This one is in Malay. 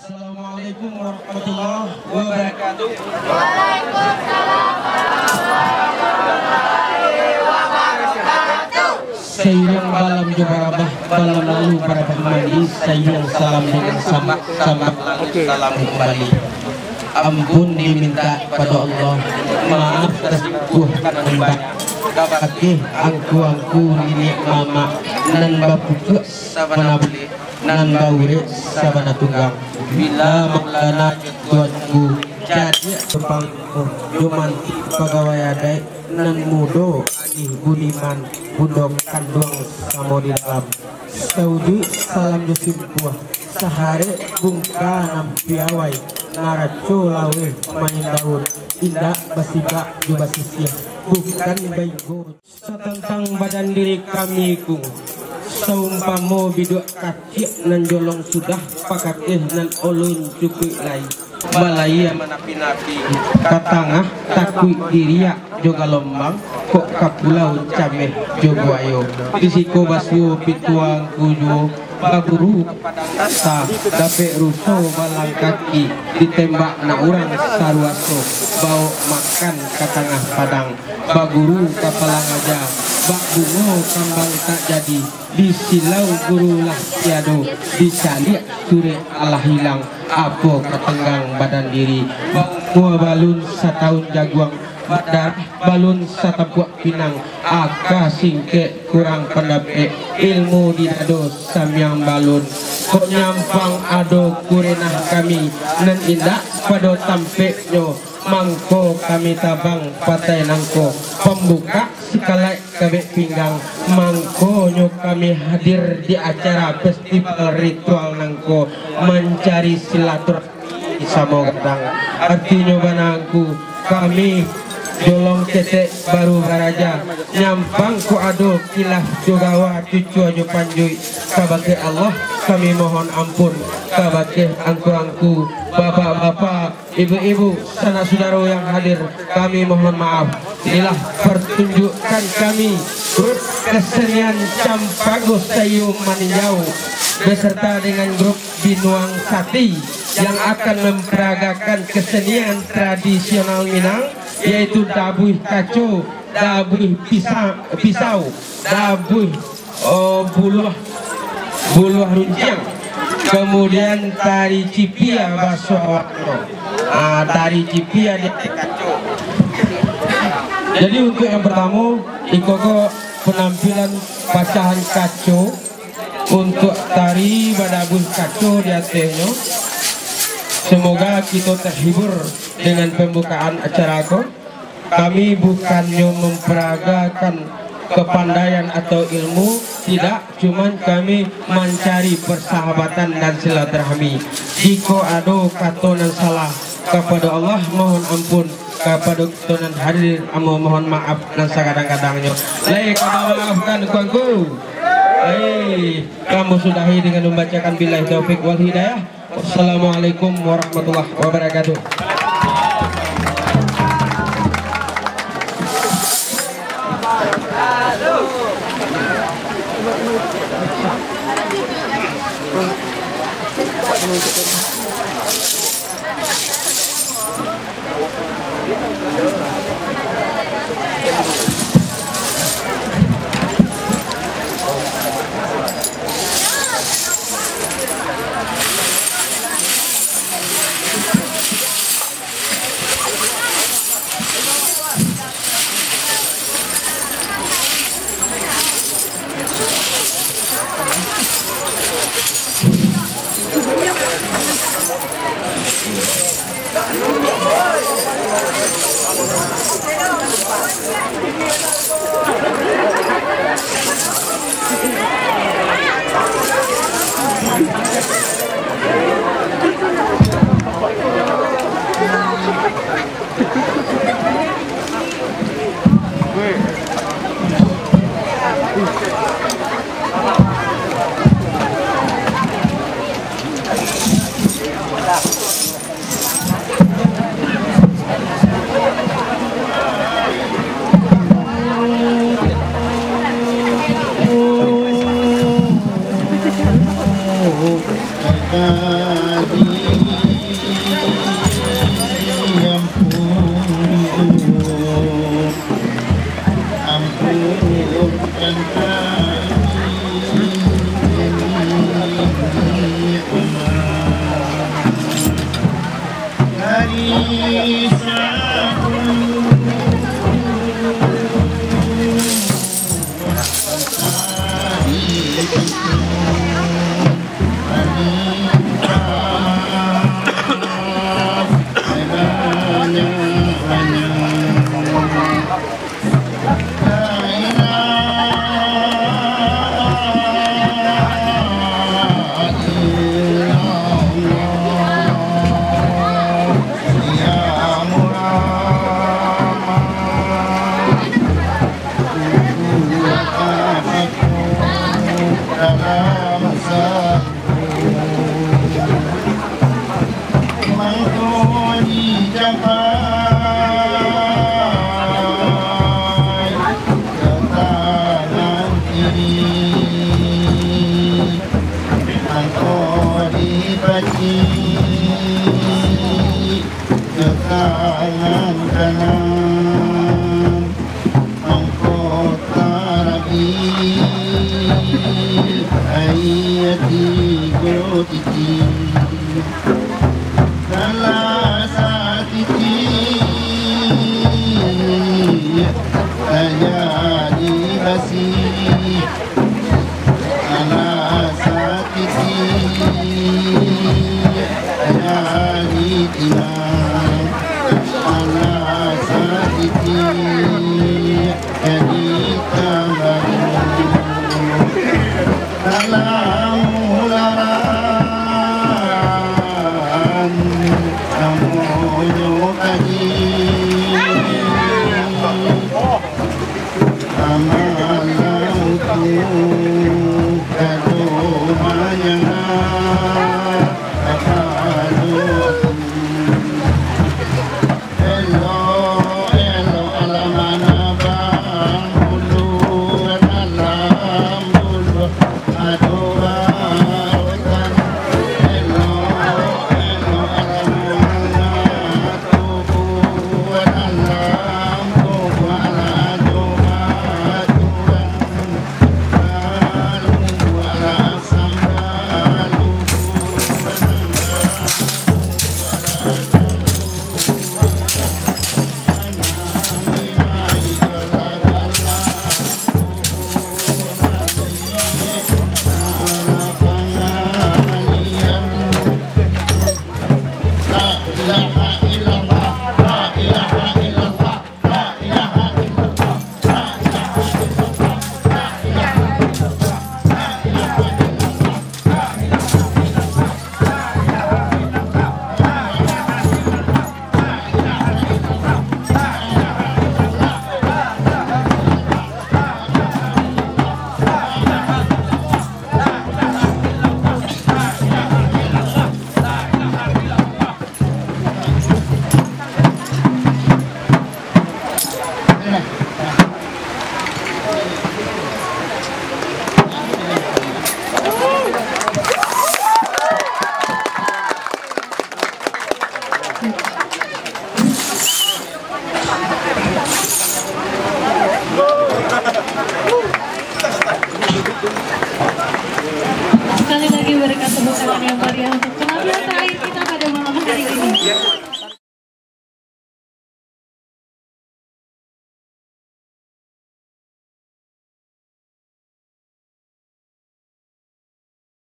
Assalamualaikum warahmatullahi wabarakatuh. Waalaikumsalam warahmatullahi wabarakatuh. Sayang balam jabarabah, balam lalu barabah mandi. Sayang salam dengan sama salam kembali. Ampun diminta pada Allah, maaf tersimpuhkan mbak. Kakih angku ini mama nan bapuke sabana beli nan baure sabana tunggang. Bila maklana tuanku jadi kepalku jumanti pegawai adai nan mudo adi budiman budok kandung samo di dalam. Saudi salam Yusuf buah sehari bungka nam piawai naraco lawe main daun indah basika juga sisya bukan baigo setentang badan diri kami kung saumpamo biduk kaki nan jolong sudah pakakeh nan olun cukup lai balaya manapi-napi katangah takui diria juga lombang kok kapulau cameh jogo ayo disiko basyo pituang kujo baguru sa dape ruso balang kaki ditembak na urang sarwaso bau makan katangah padang baguru kapalang aja bak bungo kambang tak jadi disilau guru lah tiado dicalik sure Allah hilang apa ketenggang badan diri bau balun setahun jaguang badar balun satapuak pinang aka singke kurang pendape ilmu didado samyang balun kok nyampang ado kurenah kami nan indah pada tampeknyo mangko kami tabang patai nangko pembuka sekalai kabek pinggang mangko nyo kami hadir di acara festival ritual nangko mencari silaturahmi sama kadang artinya banangku kami jolong tetek baru baraja nyampang ku ado kilah jogawa cucu ajo panjui kabake Allah kami mohon ampun kabake angku-angku bapak-bapak ibu-ibu sanak saudara yang hadir kami mohon maaf. Inilah pertunjukan kami grup kesenian Campago Sayu Maninjau beserta dengan grup Binuang Sati yang akan memperagakan kesenian tradisional Minang yaitu dabuih kaco, dabuih pisau, dabuih buluh runcing, kemudian tari cipia baso wakro, tari cipia di kaco. Jadi untuk yang pertama ikoko penampilan pacahan kaco untuk tari badabuih kaco di atasnya. Semoga kita terhibur dengan pembukaan acara kami bukannya memperagakan kepandaian atau ilmu, tidak, cuman kami mencari persahabatan dan silaturahmi. Jika ada kata yang salah kepada Allah mohon ampun, kepada kita hadir mohon maaf dan sekadang-kadangnya. Maafkan kawanku. Kamu sudahi dengan membacakan billahi taufik wal hidayah. Wassalamualaikum warahmatullahi wabarakatuh. Sekali lagi berikan tepuk tangan yang meriah untuk